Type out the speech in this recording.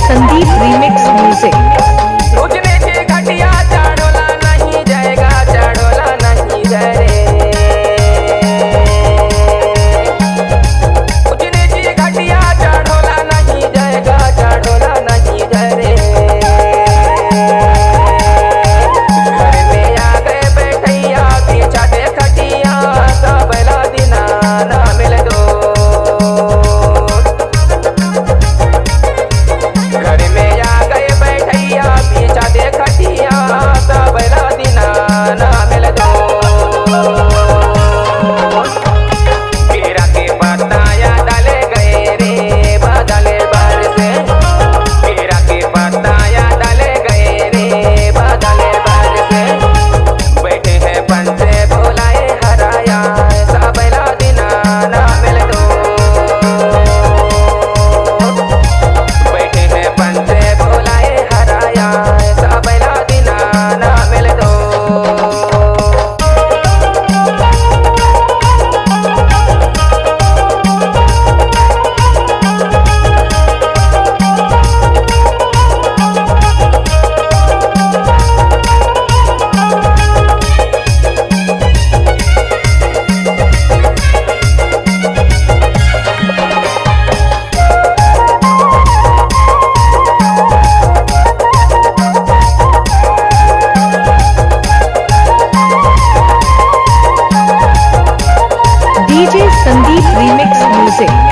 Sandeep remix music. उजने के घटिया चढ़ोला नहीं जाएगा, चढ़ोला नहीं जाए रे। उजने के घटिया चढ़ोला नहीं जाएगा, चढ़ोला नहीं जाए रे। घर में आ गए बैठैया पीछा दे खटिया, सबला दिना ना मिल दो। घर में आ गए बैठैया पीछा दे खटिया, सबला दिना ना मिल दो। केरा के पत्ताया डाले गए रे बादल बरसे, केरा के पत्ताया डाले गए रे बादल बरसे। बैठे हैं पंचे बोलाए हराया, सबला दिना ना मिल दो। बैठे हैं पंचे बोलाए हराया, सबला दिना ना मिल दो। DJ Sandeep remix music.